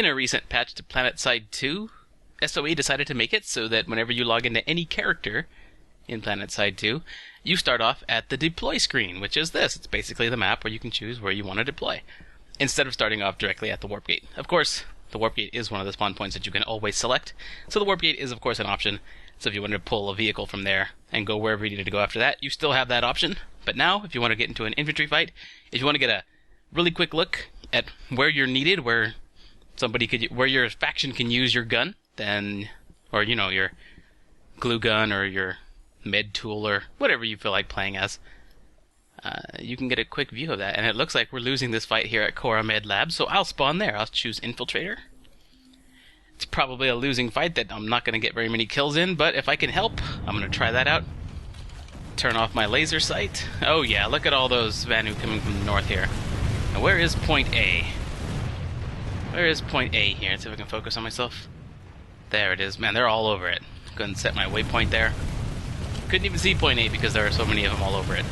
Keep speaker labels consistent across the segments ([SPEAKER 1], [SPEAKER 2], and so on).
[SPEAKER 1] In a recent patch to Planetside 2, SOE decided to make it so that whenever you log into any character in Planetside 2, you start off at the deploy screen, which is this. It's basically the map where you can choose where you want to deploy, instead of starting off directly at the warp gate. Of course, the warp gate is one of the spawn points that you can always select, so the warp gate is of course an option. So if you wanted to pull a vehicle from there and go wherever you needed to go after that, you still have that option. But now, if you want to get into an infantry fight, if you want to get a really quick look at where you're needed, where your faction can use your gun, then, or your glue gun or your med tool or whatever you feel like playing as, you can get a quick view of that. And it looks like we're losing this fight here at Cora Med Lab, so I'll spawn there. I'll choose Infiltrator. It's probably a losing fight that I'm not going to get very many kills in, but if I can help, I'm going to try that out. Turn off my laser sight. Oh yeah, look at all those Vanu coming from the north here. Now where is point A? Where is point A here? Let's see if I can focus on myself. There it is. Man, they're all over it. Go ahead and set my waypoint there. Couldn't even see point A because there are so many of them all over it.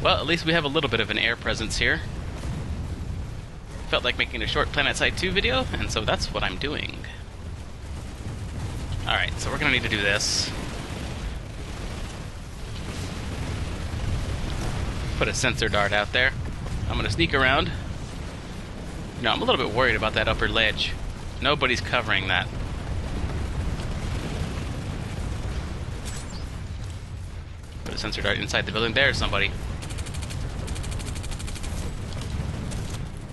[SPEAKER 1] Well, at least we have a little bit of an air presence here. Felt like making a short Planetside 2 video, and so that's what I'm doing. Alright, so we're going to need to do this. Put a sensor dart out there. I'm going to sneak around. I'm a little bit worried about that upper ledge. Nobody's covering that. Put a sensor dart inside the building. There's somebody.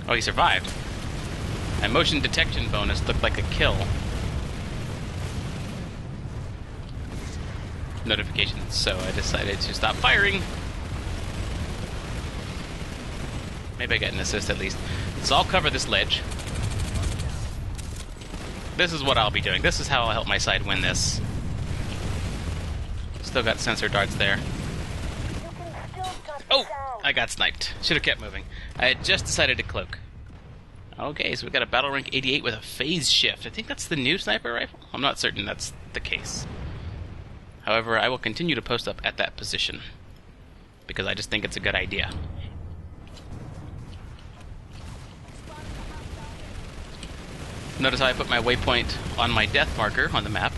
[SPEAKER 1] Oh, he survived. My motion detection bonus looked like a kill. Notifications, so I decided to stop firing. Maybe I got an assist at least. So I'll cover this ledge. This is what I'll be doing. This is how I'll help my side win this. Still got sensor darts there. Oh! I got sniped. Should have kept moving. I had just decided to cloak. Okay, so we got a battle rank 88 with a phase shift. I think that's the new sniper rifle. I'm not certain that's the case. However, I will continue to post up at that position because I just think it's a good idea. Notice how I put my waypoint on my death marker on the map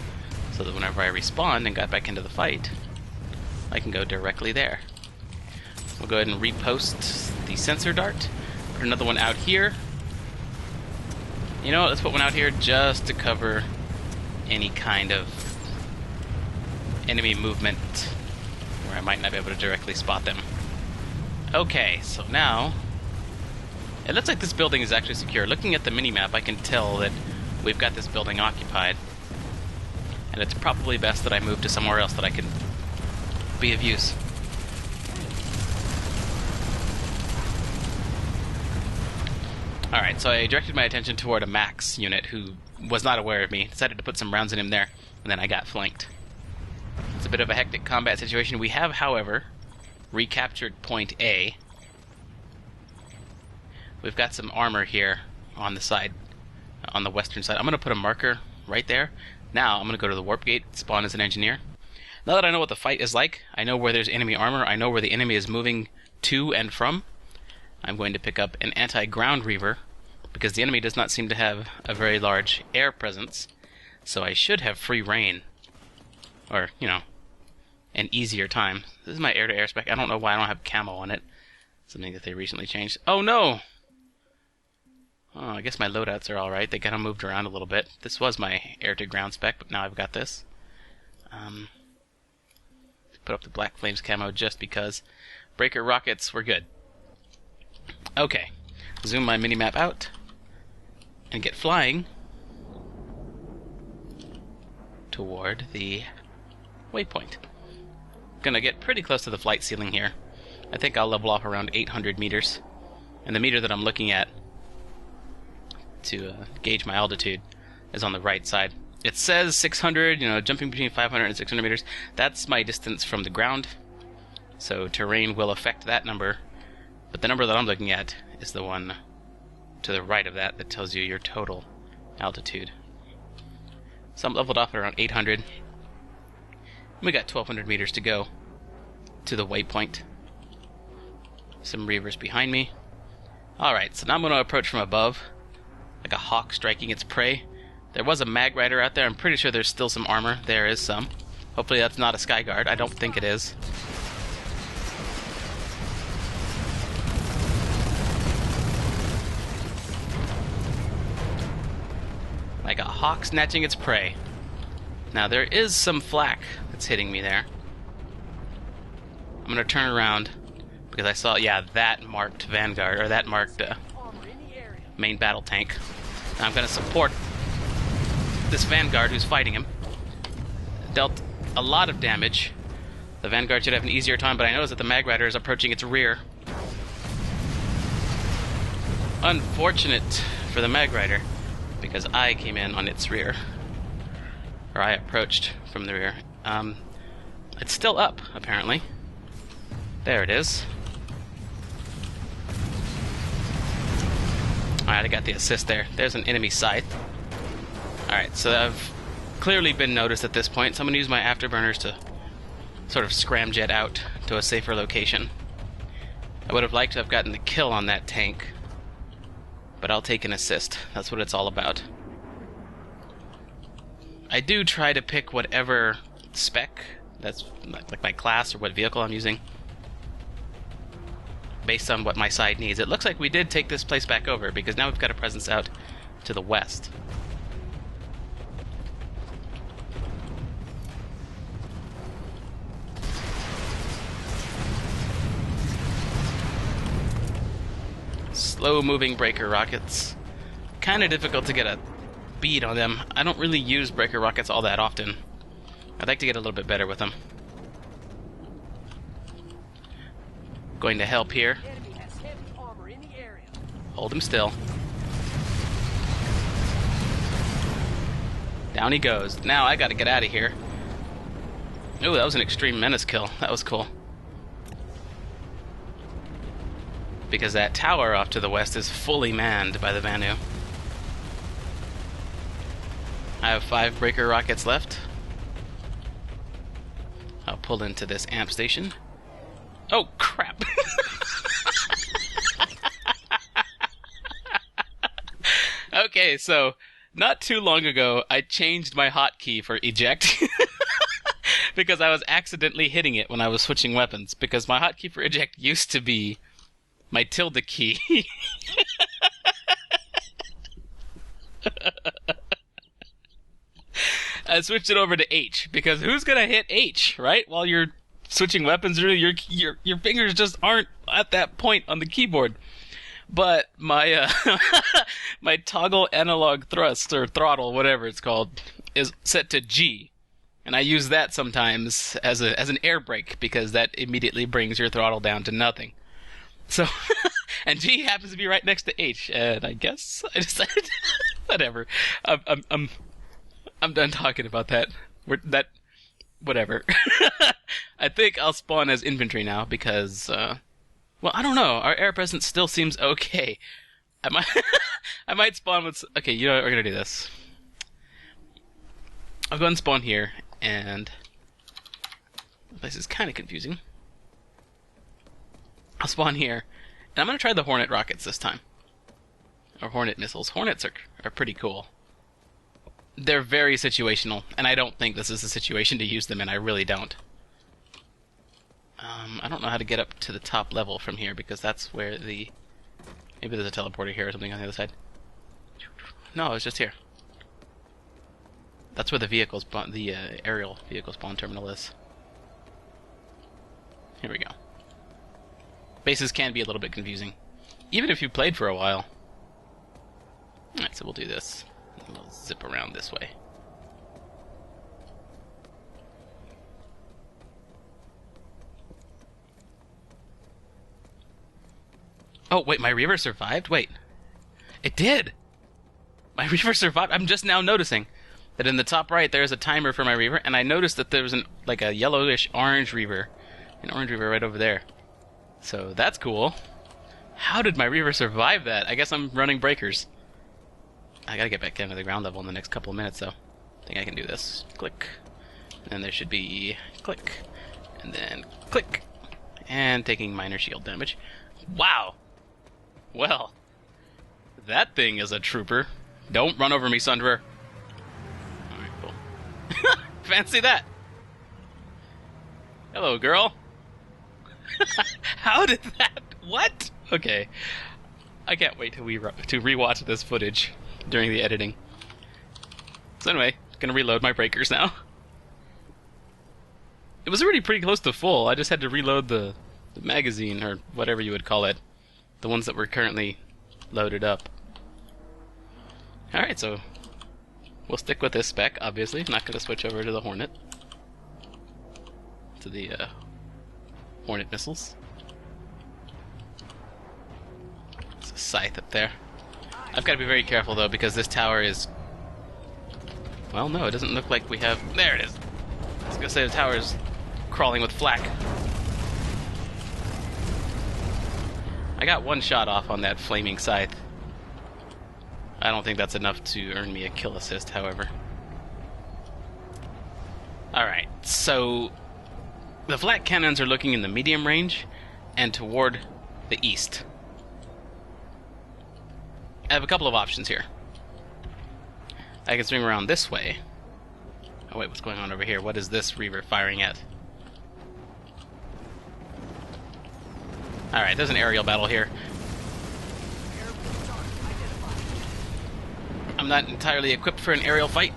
[SPEAKER 1] so that whenever I respawned and got back into the fight, I can go directly there. We'll go ahead and repost the sensor dart. Put another one out here. You know what, let's put one out here just to cover any kind of enemy movement where I might not be able to directly spot them. Okay, so now it looks like this building is actually secure. Looking at the minimap, I can tell that we've got this building occupied, and it's probably best that I move to somewhere else that I can be of use. Alright, so I directed my attention toward a Max unit who was not aware of me, decided to put some rounds in him there, and then I got flanked. It's a bit of a hectic combat situation. We have, however, recaptured point A. We've got some armor here on the side, on the western side. I'm going to put a marker right there. Now I'm going to go to the warp gate, spawn as an engineer. Now that I know what the fight is like, I know where there's enemy armor, I know where the enemy is moving to and from, I'm going to pick up an anti-ground reaver, because the enemy does not seem to have a very large air presence, so I should have free reign. Or, an easier time. This is my air-to-air spec. I don't know why I don't have camo on it. Something that they recently changed. Oh no! Oh, I guess my loadouts are alright. They kind of moved around a little bit. This was my air-to-ground spec, but now I've got this. Put up the Black Flames camo just because. Breaker rockets, we're good. Okay. Zoom my minimap out and get flying toward the waypoint. Gonna get pretty close to the flight ceiling here. I think I'll level off around 800 meters. And the meter that I'm looking at to gauge my altitude is on the right side. It says 600, jumping between 500 and 600 meters. That's my distance from the ground. So terrain will affect that number. But the number that I'm looking at is the one to the right of that that tells you your total altitude. So I'm leveled off at around 800. We got 1,200 meters to go to the waypoint. Some reavers behind me. Alright, so now I'm going to approach from above, like a hawk striking its prey. There was a mag rider out there. I'm pretty sure there's still some armor. There is some. Hopefully that's not a Skyguard. I don't think it is. Like a hawk snatching its prey. Now there is some flak that's hitting me there. I'm gonna turn around because I saw, yeah, that marked Vanguard, or that marked main battle tank. Now I'm gonna support this Vanguard who's fighting him. Dealt a lot of damage. The Vanguard should have an easier time, but I notice that the Mag Rider is approaching its rear. Unfortunate for the Mag Rider, because I came in on its rear. Or I approached from the rear. It's still up, apparently. There it is. Alright, I got the assist there. There's an enemy scythe. Alright, so I've clearly been noticed at this point. So I'm going to use my afterburners to sort of scramjet out to a safer location. I would have liked to have gotten the kill on that tank, but I'll take an assist. That's what it's all about. I do try to pick whatever spec, that's like my class or what vehicle I'm using, based on what my side needs. It looks like we did take this place back over, because now we've got a presence out to the west. Slow-moving breaker rockets. Kind of difficult to get a bead on them. I don't really use breaker rockets all that often. I'd like to get a little bit better with them. Going to help here. Hold him still. Down he goes. Now I gotta get out of here. Ooh, that was an extreme menace kill. That was cool. Because that tower off to the west is fully manned by the Vanu. I have 5 breaker rockets left. I'll pull into this amp station. Oh, crap! Okay, so, not too long ago, I changed my hotkey for eject. Because I was accidentally hitting it when I was switching weapons. Because my hotkey for eject used to be my tilde key. I switched it over to H, because who's gonna hit H, right? While you're switching weapons, really, your fingers just aren't at that point on the keyboard. But my my toggle analog thrust, or throttle, whatever it's called, is set to G, and I use that sometimes as an air brake, because that immediately brings your throttle down to nothing. So, and G happens to be right next to H, and I guess I decided, whatever. I'm done talking about that. Whatever. I think I'll spawn as infantry now because, well, I don't know. Our air presence still seems okay. I might spawn with. Okay, you know what? We're gonna do this. I'll go and spawn here, and the place is kind of confusing. I'll spawn here, and I'm gonna try the Hornet rockets this time, or Hornet missiles. Hornets are pretty cool. They're very situational, and I don't think this is the situation to use them in. I really don't. I don't know how to get up to the top level from here, because that's where the... Maybe there's a teleporter here or something on the other side. No, it's just here. That's where the vehicles, the aerial vehicle spawn terminal is. Here we go. Bases can be a little bit confusing, even if you've played for a while. Alright, so we'll do this. We'll zip around this way. Oh, wait, my Reaver survived? Wait. It did! My Reaver survived. I'm just now noticing that in the top right there's a timer for my Reaver, and I noticed that there was like a yellowish orange Reaver. An orange Reaver right over there. So that's cool. How did my Reaver survive that? I guess I'm running breakers. I gotta get back down to the ground level in the next couple of minutes, though. I think I can do this. Click. And then there should be click. And then click. And taking minor shield damage. Wow! Well, That thing is a trooper. Don't run over me, Sunderer. Alright, cool. Fancy that. Hello, girl. How did that... What? Okay. I can't wait to rewatch this footage during the editing. So anyway, gonna reload my breakers now. It was already pretty close to full. I just had to reload the magazine, or whatever you would call it. The ones that were currently loaded up. Alright, so we'll stick with this spec, obviously. I'm not going to switch over to the Hornet. To the Hornet missiles. There's a scythe up there. I've got to be very careful, though, because this tower is... Well, no, it doesn't look like we have... There it is! I was going to say the tower is crawling with flak. I got one shot off on that flaming scythe. I don't think that's enough to earn me a kill assist, however. Alright, so the flak cannons are looking in the medium range and toward the east. I have a couple of options here. I can swing around this way. Oh wait, what's going on over here? What is this Reaver firing at? Alright, there's an aerial battle here. I'm not entirely equipped for an aerial fight.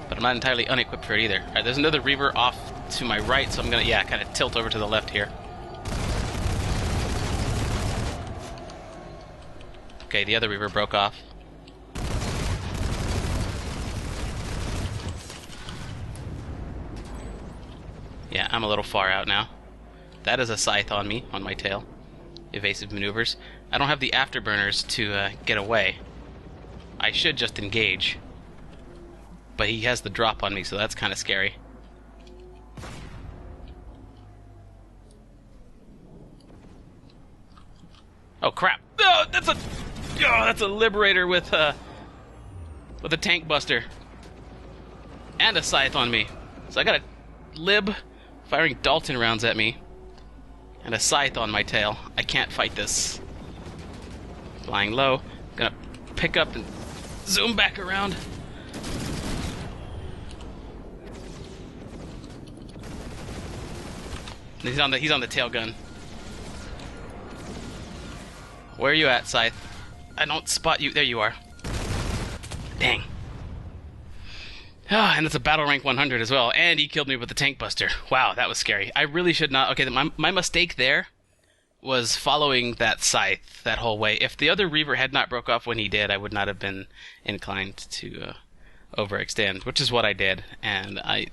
[SPEAKER 1] But I'm not entirely unequipped for it either. Alright, there's another Reaver off to my right, so I'm gonna, yeah, kind of tilt over to the left here. Okay, the other Reaver broke off. Yeah, I'm a little far out now. That is a scythe on me, on my tail. Evasive maneuvers. I don't have the afterburners to get away. I should just engage. But he has the drop on me, so that's kind of scary. Oh crap! Oh, that's a Liberator with a tank buster and a scythe on me. So I got a Lib firing Dalton rounds at me and a scythe on my tail. I can't fight this. Flying low. Gonna pick up and zoom back around. He's on the tail gun. Where are you at, Scythe? I don't spot you. There you are. Dang. Ah, and it's a battle rank 100 as well. And he killed me with the tank buster. Wow, that was scary. I really should not... Okay, my mistake there was following that scythe that whole way. If the other Reaver had not broke off when he did, I would not have been inclined to overextend, which is what I did. And I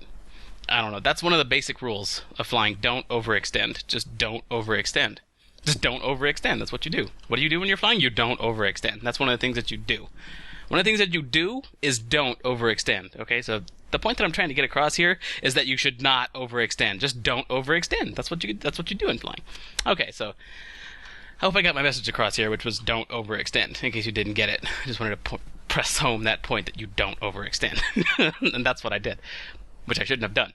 [SPEAKER 1] don't know. That's one of the basic rules of flying. Don't overextend. Just don't overextend. Just don't overextend. That's what you do. What do you do when you're flying? You don't overextend. That's one of the things that you do. One of the things that you do is don't overextend. Okay, so the point that I'm trying to get across here is that you should not overextend. Just don't overextend. That's what you do in flying. Okay, so I hope I got my message across here, which was don't overextend. In case you didn't get it, I just wanted to press home that point that you don't overextend, and that's what I did, which I shouldn't have done.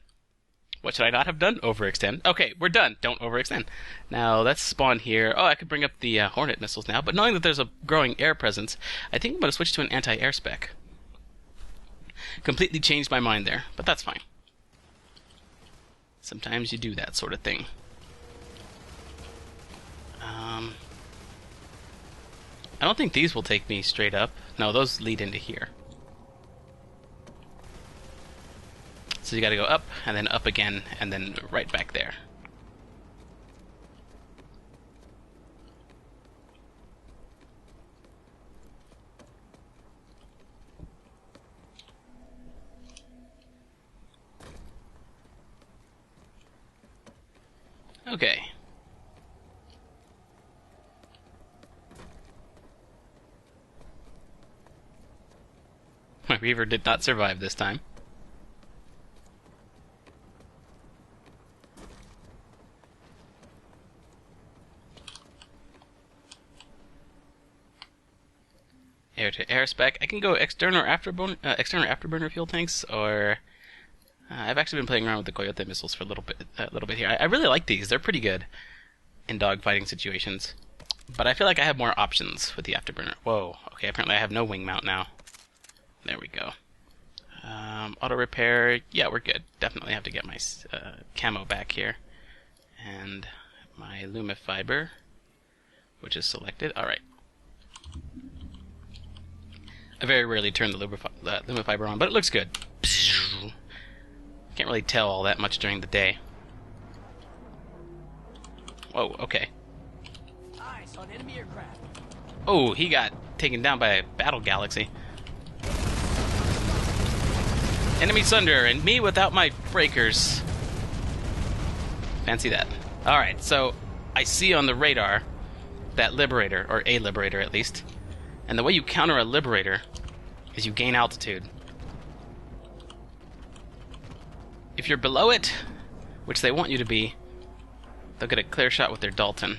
[SPEAKER 1] What should I not have done? Overextend. Okay, we're done. Don't overextend. Now, let's spawn here. Oh, I could bring up the Hornet missiles now, but knowing that there's a growing air presence, I think I'm going to switch to an anti-air spec. Completely changed my mind there, but that's fine. Sometimes you do that sort of thing. I don't think these will take me straight up. No, those lead into here. So you gotta go up, and then up again, and then right back there. Okay. My Reaver did not survive this time. Air-to-air spec. I can go external afterburner fuel tanks, or I've actually been playing around with the Coyote missiles for a little bit here. I really like these. They're pretty good. in dogfighting situations. But I feel like I have more options with the afterburner. Whoa, okay, apparently I have no wing mount now. There we go. Auto repair, yeah, we're good. Definitely have to get my camo back here. And my Lumifiber, which is selected. Alright. I very rarely turn the Lumifiber on, but it looks good. Can't really tell all that much during the day. Whoa, okay.
[SPEAKER 2] Eyes on enemy aircraft.
[SPEAKER 1] Oh, he got taken down by a battle galaxy. Enemy Sunder, and me without my breakers. Fancy that. Alright, so I see on the radar that Liberator, or a Liberator at least. And the way you counter a Liberator is you gain altitude. If you're below it, which they want you to be, they'll get a clear shot with their Dalton.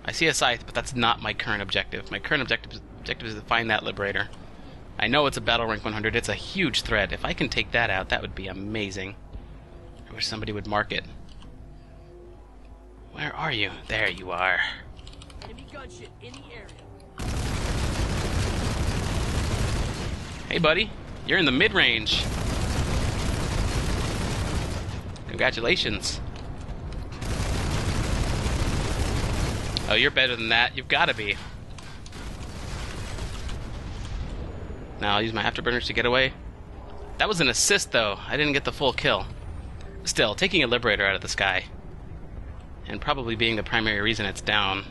[SPEAKER 1] I see a Scythe, but that's not my current objective. My current objective is to find that Liberator. I know it's a battle rank 100. It's a huge threat. If I can take that out, that would be amazing. I wish somebody would mark it. Where are you? There you are.
[SPEAKER 2] Enemy gunship in the area.
[SPEAKER 1] Hey, buddy. You're in the mid-range. Congratulations. Oh, you're better than that. You've got to be. Now I'll use my afterburners to get away. That was an assist, though. I didn't get the full kill. Still, taking a Liberator out of the sky, and probably being the primary reason it's down,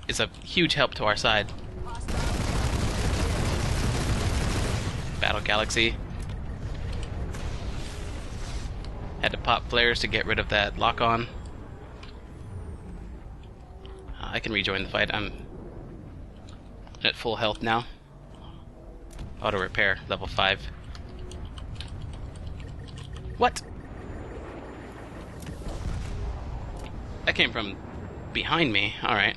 [SPEAKER 1] is a huge help to our side. Battle Galaxy. Had to pop flares to get rid of that lock-on. I can rejoin the fight. I'm at full health now. Auto repair, level 5. What? That came from behind me. Alright.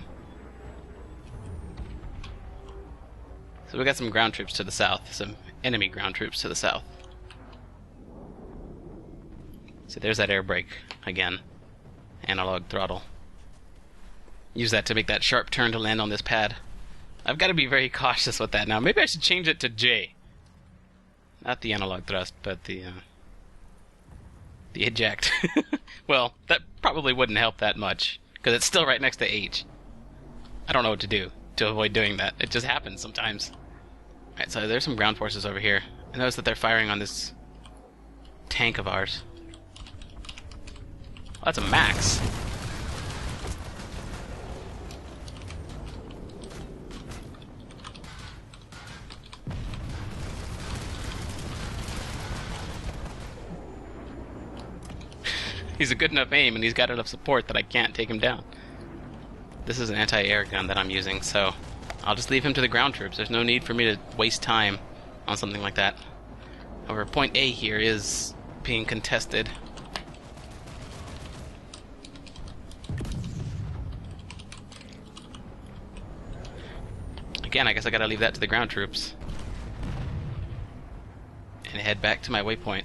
[SPEAKER 1] So we got some ground troops to the south. Some enemy ground troops to the south. So there's that air brake again. Analog throttle. Use that to make that sharp turn to land on this pad. I've got to be very cautious with that now. Maybe I should change it to J. Not the analog thrust, but the eject. Well, that probably wouldn't help that much, because it's still right next to H. I don't know what to do to avoid doing that. It just happens sometimes. Alright, so there's some ground forces over here. I notice that they're firing on this tank of ours. Oh, that's a Max. He's a good enough aim, and he's got enough support that I can't take him down. This is an anti-air gun that I'm using, so I'll just leave him to the ground troops. There's no need for me to waste time on something like that. However, point A here is being contested. Again, I guess I gotta leave that to the ground troops. And head back to my waypoint.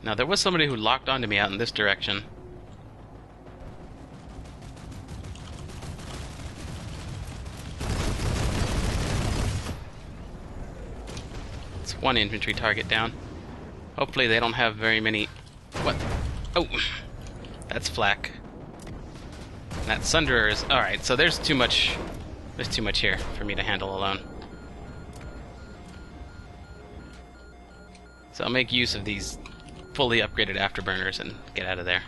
[SPEAKER 1] Now, there was somebody who locked onto me out in this direction. It's one infantry target down. Hopefully they don't have very many... What? Oh! That's flak. And that Sunderer is... Alright, so there's too much... There's too much here for me to handle alone. So I'll make use of these fully upgraded afterburners and get out of there.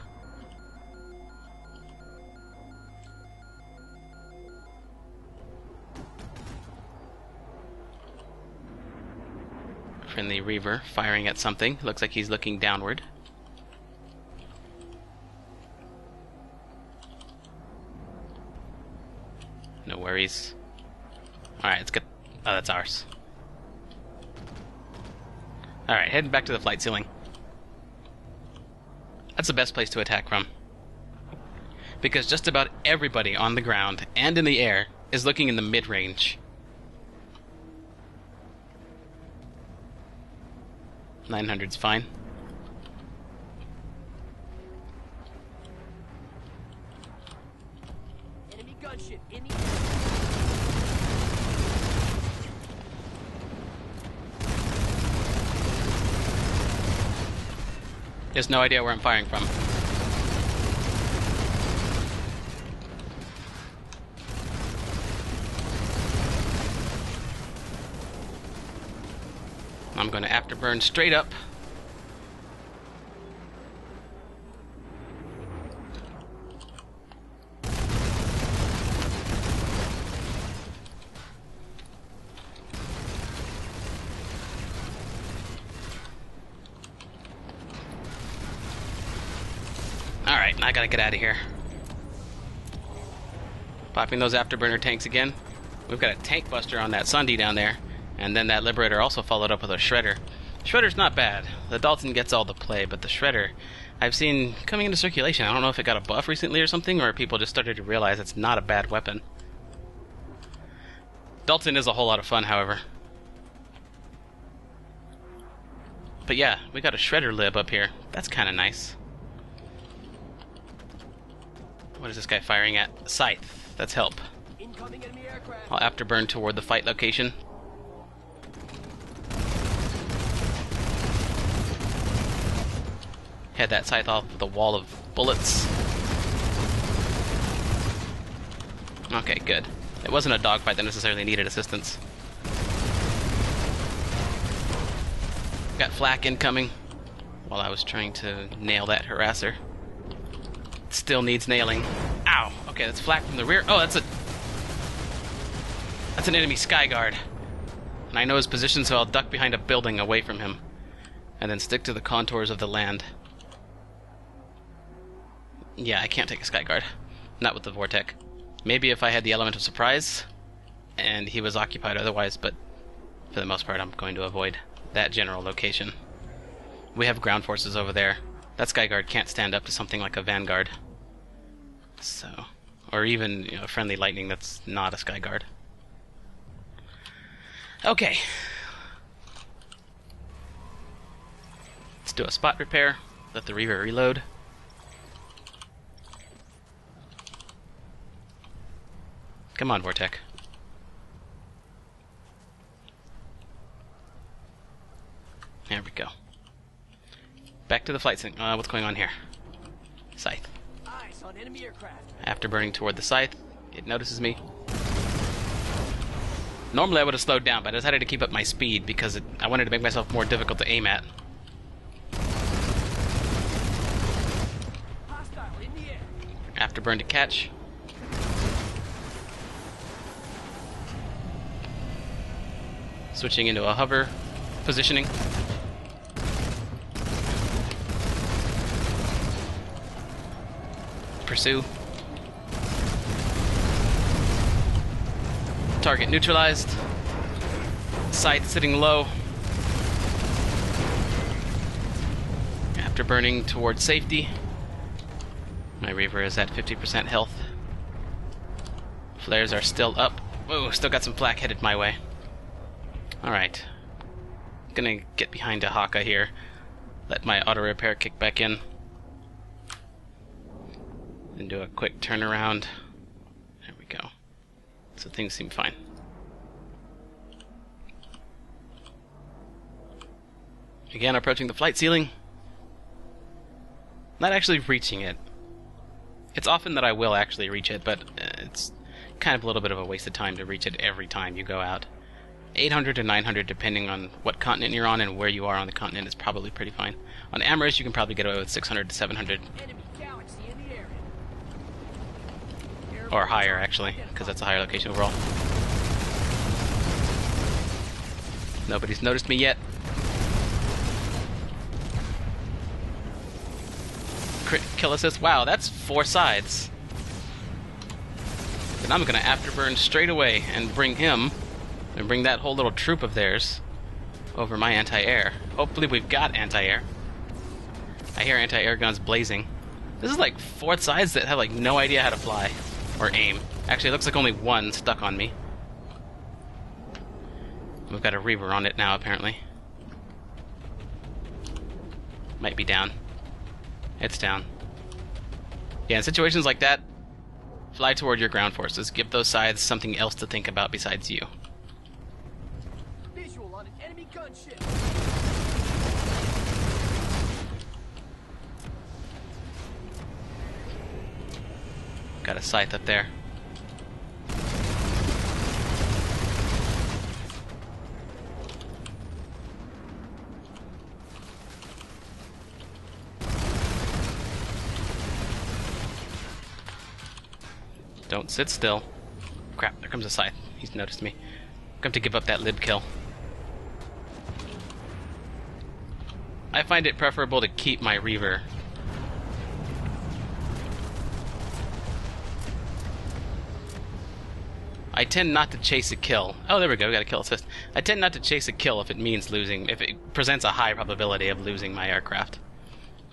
[SPEAKER 1] Friendly Reaver firing at something. Looks like he's looking downward. No worries. Alright, let's get... Oh, that's ours. Alright, heading back to the flight ceiling. That's the best place to attack from. Because just about everybody on the ground and in the air is looking in the mid-range. 900's fine.
[SPEAKER 2] Enemy gunship in the area.
[SPEAKER 1] He has no idea where I'm firing from. I'm going to afterburn straight up. Alright, I gotta get out of here. Popping those afterburner tanks again. We've got a tank buster on that Sunday down there. And then that Liberator also followed up with a Shredder. Shredder's not bad. The Dalton gets all the play, but the Shredder, I've seen coming into circulation. I don't know if it got a buff recently or something, or people just started to realize it's not a bad weapon. Dalton is a whole lot of fun, however. But yeah, we got a Shredder lib up here. That's kind of nice. What is this guy firing at? Scythe. That's help.
[SPEAKER 2] Incoming enemy aircraft.
[SPEAKER 1] I'll afterburn toward the fight location. Head that Scythe off with a wall of bullets. Okay, good. It wasn't a dogfight that necessarily needed assistance. Got flak incoming while I was trying to nail that harasser. Still needs nailing. Ow! Okay, that's flak from the rear. Oh, that's an enemy Skyguard. And I know his position, so I'll duck behind a building away from him. And then stick to the contours of the land. Yeah, I can't take a Skyguard. Not with the Vortec. Maybe if I had the element of surprise, and he was occupied otherwise, but for the most part I'm going to avoid that general location. We have ground forces over there. That Skyguard can't stand up to something like a Vanguard. So, or even, you know, a friendly Lightning that's not a Skyguard. Okay. Let's do a spot repair. Let the Reaver reload. Come on, Vortec. There we go. Back to the flight sim. What's going on here? Scythe.
[SPEAKER 2] Eyes on enemy aircraft.
[SPEAKER 1] Afterburning toward the Scythe. It notices me. Normally I would have slowed down, but I decided to keep up my speed because I wanted to make myself more difficult to aim at.
[SPEAKER 2] Hostile in the air.
[SPEAKER 1] Afterburn to catch. Switching into a hover positioning. Pursue. Target neutralized. Scythe sitting low. Afterburning towards safety. My Reaver is at 50% health. Flares are still up. Whoa, still got some flak headed my way. Alright. Gonna get behind Dahaka here. Let my auto repair kick back in. And do a quick turnaround. There we go. So things seem fine. Again, approaching the flight ceiling. Not actually reaching it. It's often that I will actually reach it, but it's kind of a little bit of a waste of time to reach it every time you go out. 800 to 900 depending on what continent you're on and where you are on the continent is probably pretty fine. On Amherst you can probably get away with 600 to 700.
[SPEAKER 2] Enemy galaxy in the area.
[SPEAKER 1] Or higher actually, because that's a higher location overall. Nobody's noticed me yet. Crit kill assist. Wow, that's 4 sides. And I'm gonna afterburn straight away and bring him and bring that whole little troop of theirs over my anti-air. Hopefully we've got anti-air. I hear anti-air guns blazing. This is like 4 sides that have like no idea how to fly or aim. Actually, it looks like only one stuck on me. We've got a Reaver on it now, apparently. Might be down. It's down. Yeah, in situations like that, fly toward your ground forces. Give those scythes something else to think about besides you.
[SPEAKER 2] Visual on an enemy gunship.
[SPEAKER 1] Got a scythe up there. Don't sit still. Crap, there comes a scythe. He's noticed me. Come to give up that lib kill. I find it preferable to keep my Reaver. I tend not to chase a kill. Oh, there we go, we got a kill assist. I tend not to chase a kill if it means losing, if it presents a high probability of losing my aircraft.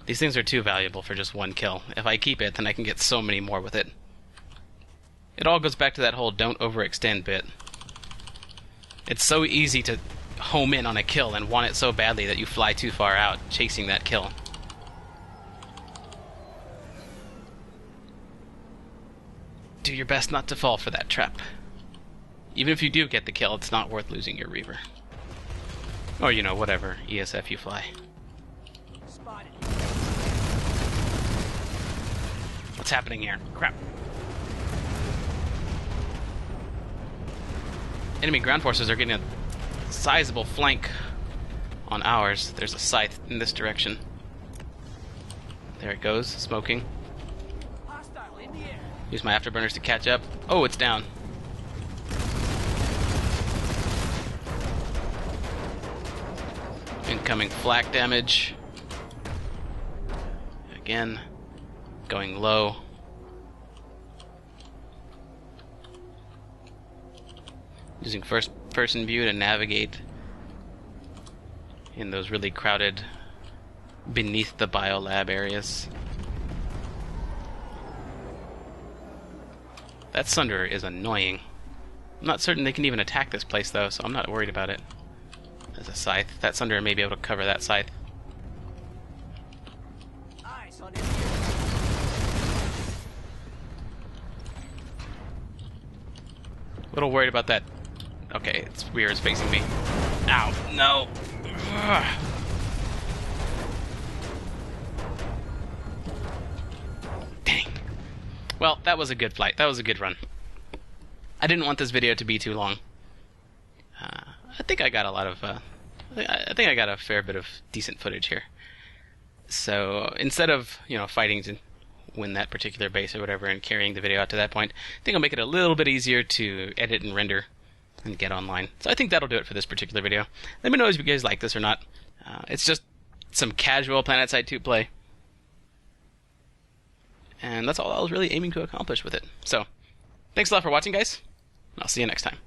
[SPEAKER 1] These things are too valuable for just one kill. If I keep it, then I can get so many more with it. It all goes back to that whole don't overextend bit. It's so easy to home in on a kill and want it so badly that you fly too far out chasing that kill. Do your best not to fall for that trap. Even if you do get the kill, it's not worth losing your Reaver. Or, you know, whatever ESF you fly.
[SPEAKER 2] Spotted.
[SPEAKER 1] What's happening here? Crap. Enemy ground forces are getting a sizable flank on ours. There's a scythe in this direction. There it goes, smoking.
[SPEAKER 2] Hostile in the air.
[SPEAKER 1] Use my afterburners to catch up. Oh, it's down. Incoming flak damage. Again, going low. Using first-person view to navigate in those really crowded beneath the biolab areas. That Sunderer is annoying. I'm not certain they can even attack this place though, so I'm not worried about it. There's a scythe. That Sunderer may be able to cover that scythe.
[SPEAKER 2] Eyes on enemy aircraft.
[SPEAKER 1] A little worried about that. Okay, its rear is facing me. Ow, no. Ugh. Dang. Well, that was a good flight. That was a good run. I didn't want this video to be too long. I think I got a lot of... I think I got a fair bit of decent footage here. So instead of, you know, fighting to win that particular base or whatever and carrying the video out to that point, I think I'll make it a little bit easier to edit and render and get online. So I think that'll do it for this particular video. Let me know if you guys like this or not. It's just some casual Planetside 2 play. And that's all I was really aiming to accomplish with it. So, thanks a lot for watching, guys. I'll see you next time.